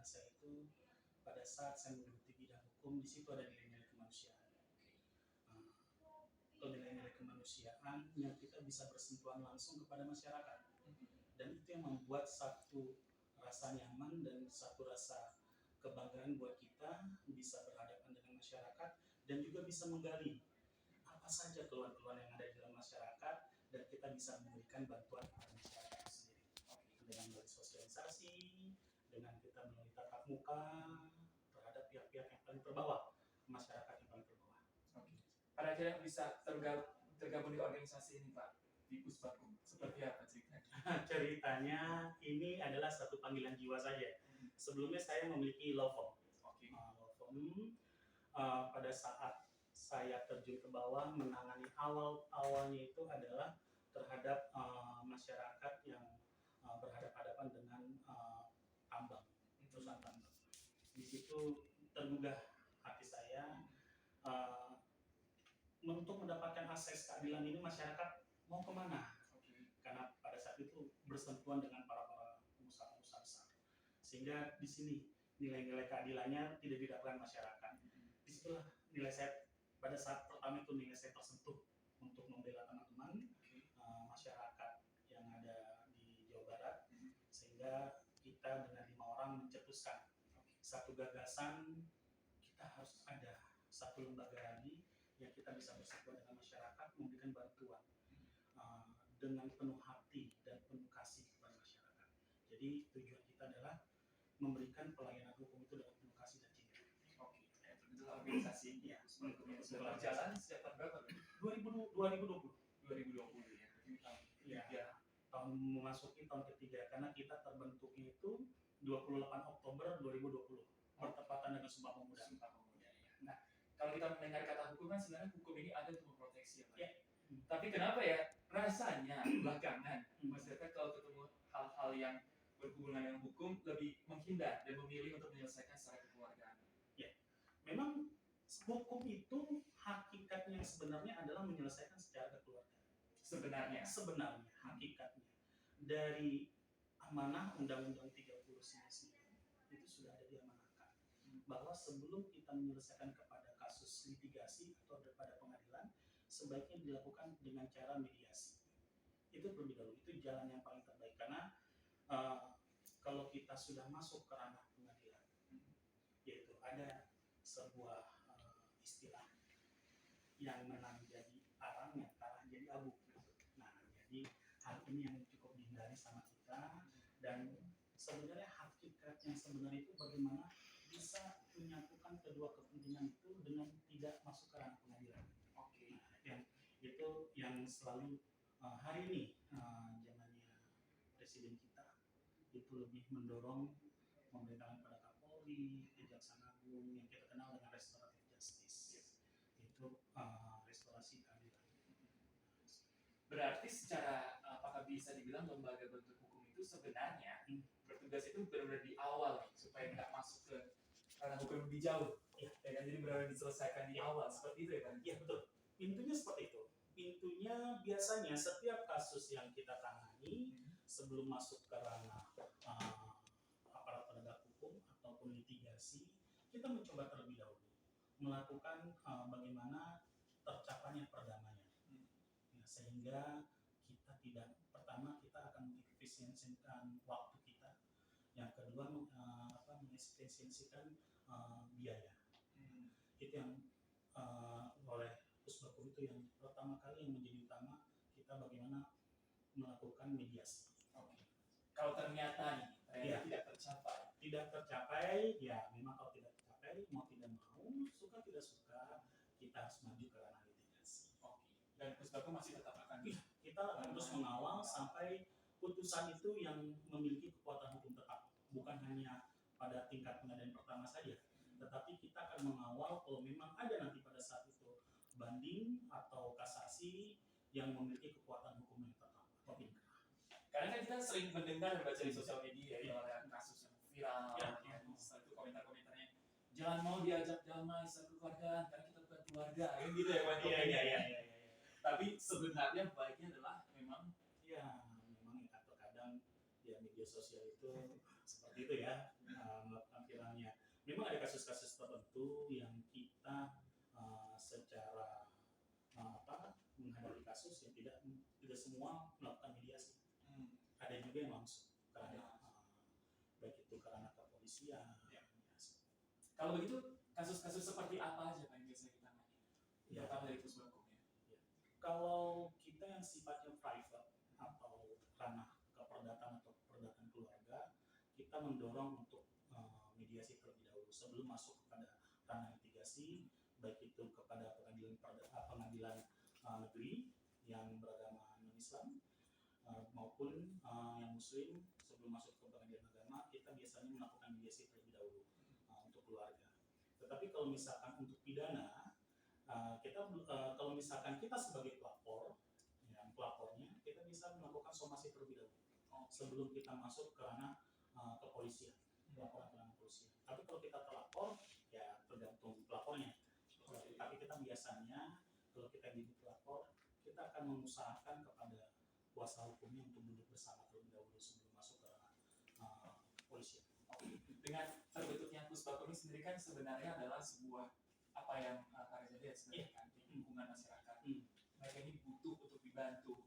saya itu pada saat saya menggeluti bidang hukum, di situ ada nilai-nilai kemanusiaan. Nilai-nilai kemanusiaan yang kita bisa bersentuhan langsung kepada masyarakat, dan itu yang membuat satu rasa nyaman dan satu rasa kebanggaan buat kita bisa berhadapan dengan masyarakat dan juga bisa menggali apa saja keluhan-keluhan yang ada di dalam masyarakat dan kita bisa memberikan bantuan kepada masyarakat itu sendiri dengan melalui sosialisasi, dengan kita melalui tatap muka terhadap pihak-pihak yang paling terbawah, masyarakat yang paling terbawah. Pada akhirnya bisa tergabung di organisasi ini Pak, di Puspakum. Seperti apa ceritanya? Ceritanya ini adalah satu panggilan jiwa saja. Sebelumnya saya memiliki law firm. Law firm pada saat saya terjun ke bawah menangani awalnya itu adalah terhadap masyarakat yang berhadapan dengan tambang, perusahaan tambang. Di situ tergugah hati saya untuk mendapatkan akses keadilan ini masyarakat mau kemana? Karena pada saat itu bersentuhan dengan para pengusaha-pengusaha besar, sehingga di sini nilai-nilai keadilannya tidak didapatkan masyarakat. Disitulah nilai saya pada saat pertama itu nilai saya tersentuh untuk membela teman-teman masyarakat yang ada di Jawa Barat, sehingga kita dengan 5 orang mencetuskan satu gagasan, kita harus ada satu lembaga lagi yang kita bisa bersentuhan dengan masyarakat, memberikan bantuan dengan penuh hati dan penuh kasih kepada masyarakat. Jadi tujuan kita adalah memberikan pelayanan hukum itu dengan penuh kasih dan cinta. Itu organisasi ya. Berjalan sejak tahun berapa? 2020 ya. Tahun memasuki tahun ketiga, karena kita terbentuknya itu 28 Oktober 2020 bertepatan dengan Sumpah Pemuda. Nah, kalau kita mendengar kata hukum kan sebenarnya hukum ini ada untuk memproteksi ya Pak. Ya. Tapi kenapa ya rasanya belakangan masyarakat kalau ketemu hal-hal yang berhubungan dengan hukum lebih menghindar dan memilih untuk menyelesaikan secara kekeluargaan? Ya, memang hukum itu hakikatnya sebenarnya adalah menyelesaikan secara kekeluargaan. Sebenarnya hakikatnya dari amanah Undang-Undang 30 itu sudah ada diamanahkan bahwa sebelum kita menyelesaikan kepada kasus litigasi atau daripada pengadilan, sebaiknya dilakukan dengan cara mediasi. Itu terlebih dahulu, itu jalan yang paling terbaik, karena kalau kita sudah masuk ke ranah pengadilan, yaitu ada sebuah istilah yang menang jadi arang, yang kalah jadi abu. Nah, jadi hal ini yang cukup dihindari sama kita, dan sebenarnya hakikat yang sebenarnya itu bagaimana bisa menyatukan kedua kepentingan itu dengan tidak masuk ke ranah pengadilan. Nah, itu yang selalu hari ini zamannya presiden kita itu lebih mendorong pemerintahan pada Kapolri, Kejaksaan Agung yang kita kenal dengan restoratif justice. Itu restorasi keadilan. Berarti secara apakah bisa dibilang lembaga bentuk hukum itu sebenarnya bertugas itu benar-benar di awal nih, supaya nggak masuk ke ranah hukum lebih jauh, ya kan? Jadi benar-benar diselesaikan di awal, seperti itu ya kan? Iya betul. Intinya seperti itu. Intinya biasanya setiap kasus yang kita tangani sebelum masuk ke ranah aparat penegak hukum ataupun litigasi, kita mencoba terlebih dahulu melakukan bagaimana tercapainya perdamaian. Ya, sehingga kita tidak, pertama kita akan mengefisiensikan waktu kita, yang kedua mengefisiensikan biaya. Itu yang oleh Puspakum itu yang pertama kali yang menjadi utama, kita bagaimana melakukan mediasi. Kalau ternyata tidak tercapai, ya memang kalau tidak tercapai, mau tidak mau, suka tidak suka, kita harus maju ke ranah litigasi. Dan Puspakum masih tetap akan kita akan terus mengawal sampai putusan itu yang memiliki kekuatan hukum tetap, bukan hanya pada tingkat pengadilan pertama saja, tetapi kita akan mengawal kalau memang ada nanti pada saat itu banding atau kasasi yang memiliki kekuatan hukum yang tetap atau inkrah. Karena kan kita sering mendengar dan baca di sosial media ya, ada kasus yang viral, setelah itu komentar-komentarnya jangan mau diajak damai secara keluargaan karena kita bukan keluarga, kan gitu ya Pak? Iya. Tapi sebenarnya baiknya adalah memang terkadang ya media sosial itu seperti itu ya, melakukan memang ada kasus-kasus tertentu yang kita secara menghadapi kasus yang tidak semua melakukan mediasi. Ada juga yang langsung karena baik itu karena kepolisian. Ya. Kalau begitu kasus-kasus seperti apa aja Pak yang biasa kita tangani? Ya. Terutama dari Pusbakum ya. Kalau kita yang sifatnya private atau ranah keperdatan atau keperdatan keluarga, kita mendorong untuk mediasi terlebih dahulu sebelum masuk kepada ranah litigasi, baik itu kepada pengadilan negeri yang beragama non-Islam maupun yang Muslim. Sebelum masuk ke pengadilan agama, kita biasanya melakukan mediasi terlebih dahulu untuk keluarga. Tetapi kalau misalkan untuk pidana, kalau misalkan kita sebagai pelapor, pelapornya, kita bisa melakukan somasi terlebih dahulu sebelum kita masuk ke ranah kepolisian, laporan ke ranah kepolisian. Tapi kalau kita terlapor, ya tergantung pelapornya. Tapi kita biasanya kalau kita jadi pelapor, kita akan mengusahakan kepada kuasa hukumnya untuk duduk bersama terlebih dahulu sebelum masuk ke ranah kepolisian. Dengan terbentuknya Pusbakum ini sendiri kan sebenarnya adalah sebuah apa yang Pak Reza lihat sebenarnya kan di lingkungan masyarakat. Mereka ini butuh untuk dibantu.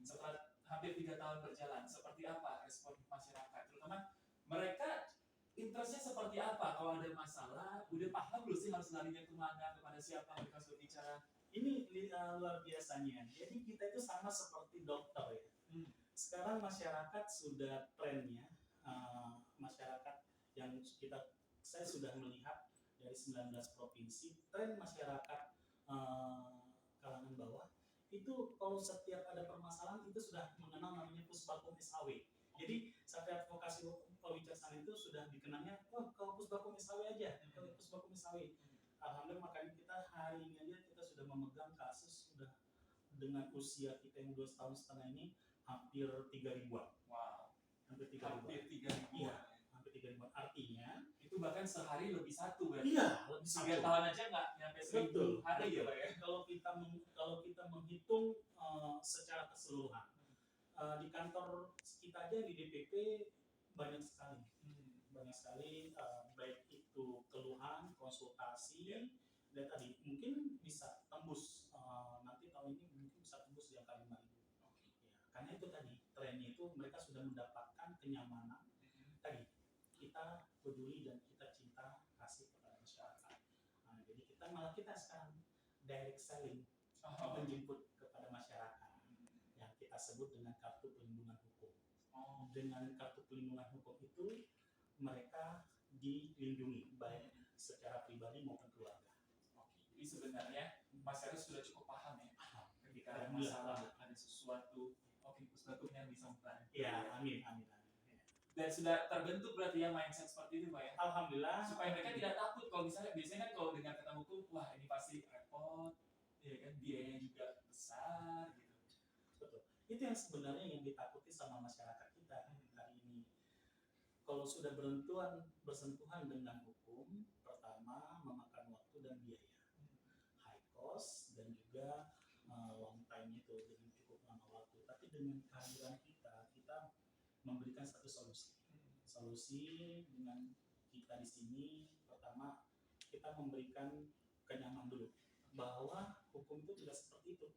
Setelah hampir 3 tahun berjalan, seperti apa respon masyarakat? Terutama mereka interestnya seperti apa? Kalau ada masalah, udah paham belum sih harus larinya kemana, kepada siapa mereka harus berbicara? Ini luar biasanya. Jadi kita itu sama seperti dokter ya. Sekarang masyarakat sudah trennya, masyarakat yang saya sudah melihat dari 19 provinsi, tren masyarakat kalangan bawah itu kalau setiap ada permasalahan itu sudah mengenal namanya Pusbakum SAW. Jadi sampai advokasi pewicaksana itu sudah dikenalnya, ke Pusbakum SAW aja, ke Pusbakum SAW. Alhamdulillah makanya kita hari ini aja kita sudah memegang kasus sudah dengan usia kita yang 2,5 tahun ini hampir 3.000-an. Wow. Hampir 3.000-an. Iya, hampir 3.000-an. Artinya itu bahkan sehari lebih satu berarti. Iya, lebih 3 tahun aja nggak nyampe 1.000 hari ya Pak ya. Kalau kita menghitung secara keseluruhan, di kantor kita aja di DPP banyak sekali. Banyak sekali, baik itu keluhan, konsultasi, dan tadi mungkin bisa tembus nanti tahun ini mungkin bisa tembus di angka 5.000. Ya, karena itu tadi trennya itu mereka sudah mendapatkan kenyamanan. Tadi kita peduli dan kita cinta kasih kepada masyarakat. Jadi kita sekarang direct selling, menjemput kepada masyarakat yang kita sebut dengan kartu pelindungan hukum. Dengan kartu pelindungan hukum itu mereka dilindungi baik secara pribadi maupun keluarga. Jadi sebenarnya masyarakat sudah cukup paham ya ketika ada masalah, ada sesuatu, Pusbakum yang bisa membantu. Ya, amin. Dan sudah terbentuk berarti ya mindset seperti itu Pak ya. Alhamdulillah. Supaya mereka tidak takut kalau misalnya biasanya kan kalau dengar kata hukum, wah ini pasti repot, ya kan biayanya juga besar gitu. Betul. Itu yang sebenarnya yang ditakuti sama masyarakat kita hari ini. Kalau sudah bersentuhan dengan hukum, pertama memakan waktu dan biaya, high cost dan juga long time itu dengan cukup lama waktu. Tapi dengan kehadiran kita memberikan satu solusi. Solusi dengan kita di sini, pertama kita memberikan kenyamanan dulu bahwa hukum itu tidak seperti itu,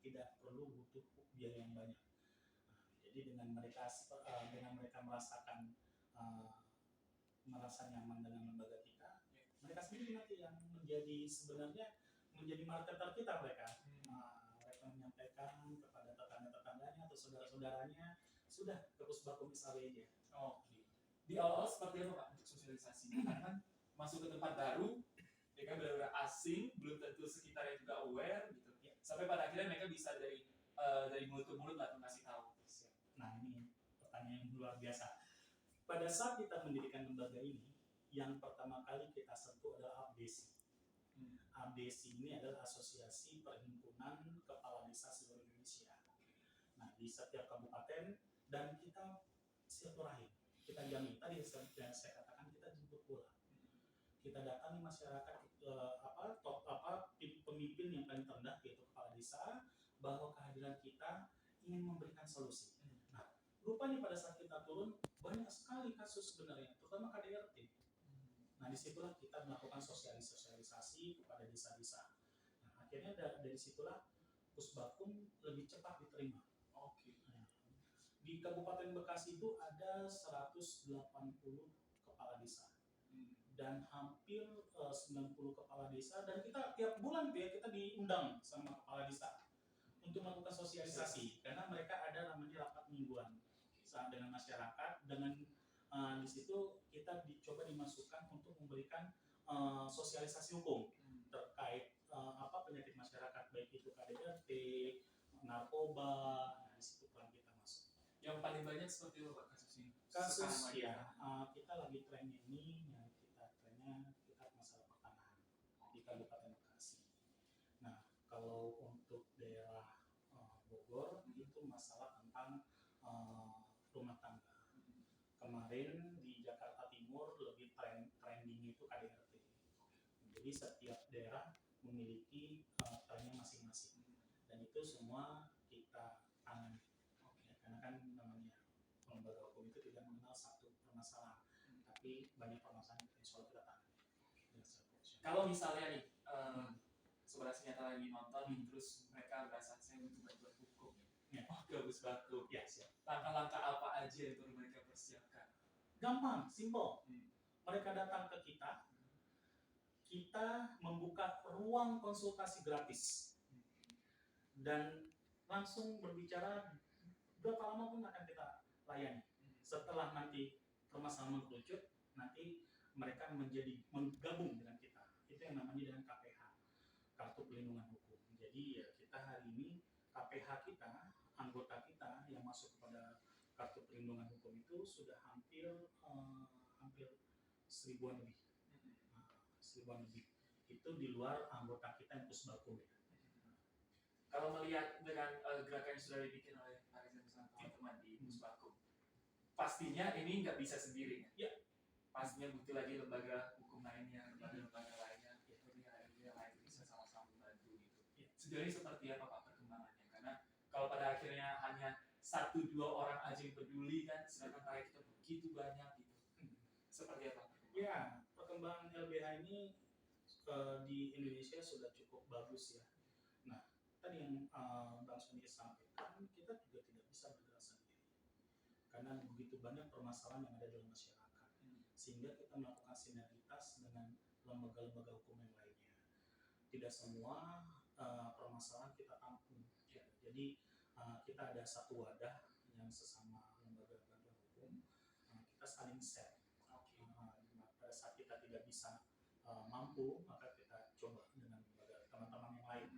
tidak perlu butuh biaya yang banyak. Jadi dengan mereka merasa nyaman dengan lembaga kita, mereka sendiri nanti yang sebenarnya menjadi marketer kita mereka. Mereka menyampaikan kepada tetangga-tetangganya atau saudara-saudaranya, sudah ke Pusbakum SAW aja. Di awal seperti apa Pak untuk sosialisasi? Karena kan masuk ke tempat baru, ya kan benar-benar asing, belum tentu sekitarnya juga aware gitu. Sampai pada akhirnya mereka bisa dari mulut ke mulut lah ngasih tahu. Nah ini pertanyaan yang luar biasa. Pada saat kita mendirikan lembaga ini, yang pertama kali kita sentuh adalah ABDESI. ABDESI ini adalah Asosiasi Perhimpunan Kepala Desa seluruh Indonesia. Nah di setiap kabupaten dan kita silaturahim, kita jamin. Tadi yang saya katakan kita jemput bola. Kita datangi masyarakat, pemimpin yang paling terendah yaitu kepala desa, bahwa kehadiran kita ingin memberikan solusi. Nah, rupanya pada saat kita turun banyak sekali kasus sebenarnya, terutama KDRT. Nah, disitulah kita melakukan sosialisasi kepada desa-desa. Nah, akhirnya dari situlah Pusbakum lebih cepat diterima. Oke. Nah, di Kabupaten Bekasi itu ada 180 kepala desa dan hampir 90 kepala desa, dan kita tiap bulan tuh ya kita diundang sama kepala desa untuk melakukan sosialisasi karena mereka ada namanya rapat mingguan saat dengan masyarakat. Dengan di situ kita dicoba dimasukkan untuk memberikan sosialisasi hukum terkait apa penyakit masyarakat, baik itu KDRT, narkoba. Nah, di situ peran kita masuk. Yang paling banyak seperti apa Pak kasusnya? Kasus ya, kita lagi trennya ini, yang kita trennya kita masalah pertanahan di Kabupaten Bekasi. Nah, kalau untuk daerah Bogor itu masalah tentang rumah tangga. Kemarin di Jakarta Timur lebih trending itu KDRT. Jadi setiap daerah memiliki trennya masing-masing, dan itu semua kita tangani. Ya, karena kan namanya lembaga hukum itu tidak mengenal satu permasalahan, tapi banyak permasalahan yang soal kita tangani. Kalau misalnya nih, Sobat Aksi Nyata lagi nonton, terus mereka berasa saya butuh bantuan hukum. Ya. Oh, gabus baku. Ya, siap. Langkah-langkah apa aja yang perlu mereka persiapkan? Gampang, simple. Mereka datang ke kita, kita membuka ruang konsultasi gratis, dan langsung berbicara berapa lama pun akan kita layani. Setelah nanti permasalahan mengerucut, nanti mereka menggabung dengan kita. Itu yang namanya dengan KPH, Kartu Pelindungan Hukum. Jadi ya kita hari ini KPH kita, anggota kita yang masuk kepada Kartu Pelindungan Hukum itu sudah hampir 1000-an lebih. 1000-an lebih. Itu di luar anggota kita yang Pusbakum ya. Kalau melihat dengan gerakan yang sudah dibikin oleh Pak Reza bersama teman-teman di Pusbakum, pastinya ini nggak bisa sendiri ya. Pastinya butuh lagi lembaga hukum lainnya, lembaga lainnya, yang lain bisa sama-sama membantu gitu. Ya. Sejauh ini seperti apa Pak perkembangannya? Karena kalau pada akhirnya hanya 1-2 orang aja yang peduli kan, sedangkan karya kita begitu banyak gitu. Seperti apa? Ya, perkembangan LBH ini di Indonesia sudah cukup bagus ya. Nah, tadi yang Bang Sony sampaikan, kita juga tidak bisa bergerak sendiri karena begitu banyak permasalahan yang ada dalam masyarakat, sehingga kita melakukan sinergitas dengan lembaga-lembaga hukum yang lainnya. Tidak semua permasalahan kita tampung ya. Jadi kita ada satu wadah yang sesama lembaga bantuan hukum, kita saling share. Pada saat kita tidak bisa mampu, maka kita coba dengan teman-teman yang lain,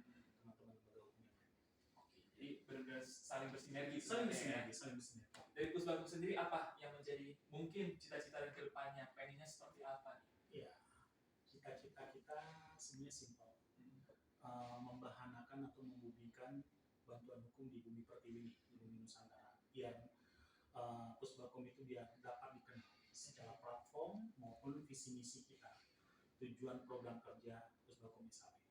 teman-teman lembaga hukum yang lain. Jadi benar-benar saling bersinergi. Saling bersinergi. Dari Pusbakum sendiri apa yang menjadi mungkin cita-cita dan kedepannya, pengennya seperti apa nih? Iya, cita-cita kita sebenarnya simpel, membahanakan atau membumikan bantuan hukum di bumi pertiwi, di bumi Nusantara, biar Pusbakum itu biar dapat dikenal secara platform maupun visi misi kita, tujuan program kerja Pusbakum misalnya.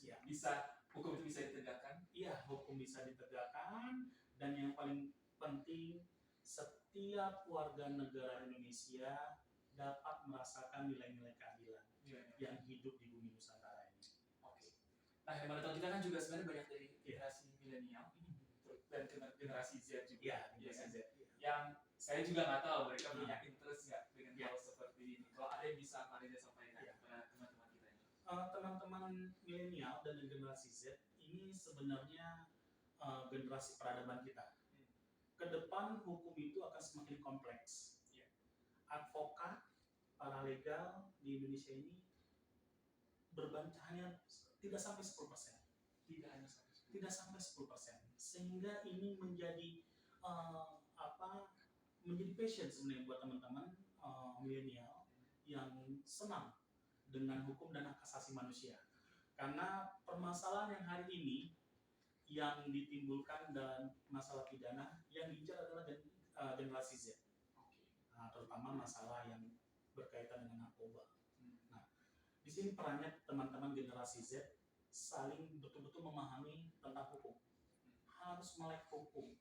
Ya, bisa hukum itu bisa ditegakkan? Iya, hukum bisa ditegakkan, dan yang paling penting setiap warga negara Indonesia dapat merasakan nilai-nilai keadilan yang hidup di bumi Nusantara ini. Oke. Nah, yang mana tahu kita kan juga sebenarnya banyak dari generasi milenial dan generasi Z juga. Iya, generasi Z. Yang saya juga nggak tahu mereka punya interest nggak dengan hal seperti ini. Kalau ada yang bisa Pak Reza sampaikan kepada teman-teman kita ini. Teman-teman milenial dan generasi Z ini sebenarnya generasi peradaban kita. Kedepan hukum itu akan semakin kompleks. Advokat, paralegal di Indonesia ini hanya tidak sampai 10%. Tidak sampai 10%. Sehingga ini menjadi menjadi passion sebenarnya buat teman-teman milenial yang senang dengan hukum dan hak asasi manusia. Karena permasalahan yang hari ini yang ditimbulkan dan masalah pidana yang diincar adalah generasi Z. Terutama masalah yang berkaitan dengan narkoba. Nah, di sini perannya teman-teman generasi Z saling betul-betul memahami tentang hukum. Harus melek hukum,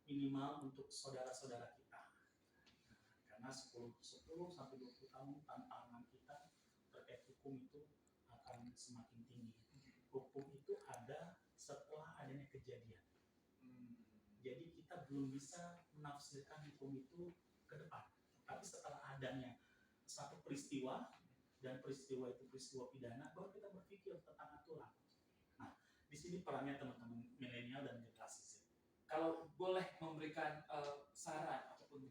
minimal untuk saudara-saudara kita. karena 10 sampai 20 tahun tantangan kita terkait hukum itu akan semakin tinggi. Hukum itu ada setelah adanya kejadian. Jadi kita belum bisa menafsirkan hukum itu ke depan. Tapi setelah adanya satu peristiwa, dan peristiwa itu peristiwa pidana, baru kita berpikir tentang aturan. Nah, di sini perannya teman-teman milenial dan generasi Z. Kalau boleh memberikan saran ataupun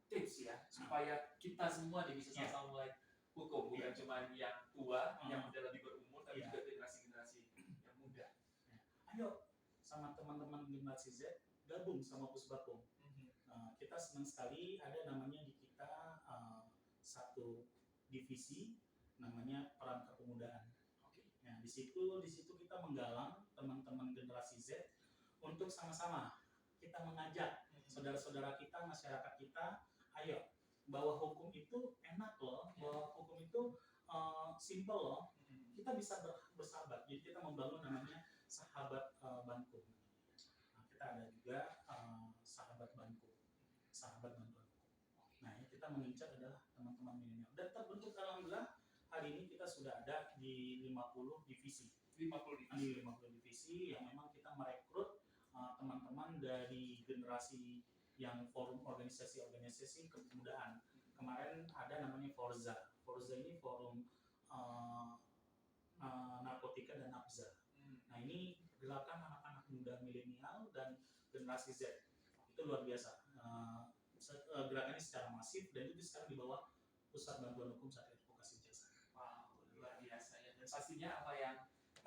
tips ya, supaya kita semua bisa sama-sama mulai hukum, bukan cuma yang tua, yang udah lebih berumur, tapi juga generasi-generasi yang muda. Ayo, sama teman-teman generasi Z, gabung sama Pusbakum. Kita senang sekali ada namanya di kita satu divisi namanya peran kepemudaan. Nah, di situ kita menggalang teman-teman generasi Z untuk sama-sama kita mengajak saudara-saudara kita, masyarakat kita, ayo, bahwa hukum itu enak loh, bahwa hukum itu simple loh. Kita bisa bersahabat. Jadi kita membangun namanya sahabat bantu. Nah, kita ada juga sahabat bantu. Nah, yang kita mengincar adalah teman-teman milenial. Dan terbentuk alhamdulillah hari ini kita sudah ada di 50 divisi. 50 divisi yang memang kita merekrut teman-teman dari generasi yang forum organisasi kepemudaan. Kemarin ada namanya Forza. Forza ini forum narkotika dan nafza. Nah, ini gerakan anak-anak muda milenial dan generasi Z. Itu luar biasa. Gerakannya secara masif dan itu sekarang di bawah Pusat Bantuan Hukum Satria Advokasi Jasa. Wow, luar biasa ya. Dan pastinya apa yang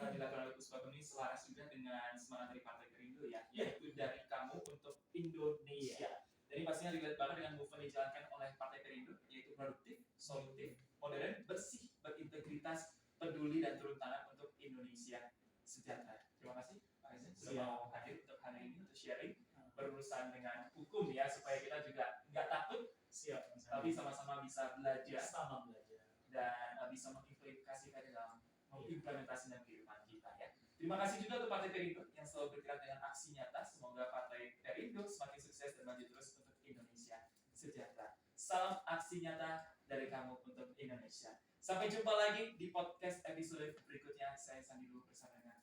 dilakukan oleh Pusbakum ini selaras juga dengan semangat dari Partai Perindo ya, yaitu dari kamu untuk Indonesia. Jadi pastinya dilihat banget dengan movement yang dijalankan oleh Partai Perindo, yaitu produktif, solutif, modern, bersih, berintegritas, peduli dan turun tangan untuk Indonesia sejahtera. Terima kasih Pak Reza sudah mau hadir untuk hari ini untuk sharing berurusan dengan hukum ya, supaya kita juga nggak takut, tapi sama-sama bisa belajar dan bisa mengimplementasikan dalam implementasi dalam kehidupan kita ya. Terima kasih juga untuk Partai Perindo yang selalu bergerak dengan aksi nyata. Semoga Partai Perindo semakin sukses dan maju terus untuk Indonesia sejahtera. Salam aksi nyata dari kamu untuk Indonesia. Sampai jumpa lagi di podcast episode berikutnya. Saya Sandi dulu bersama dengan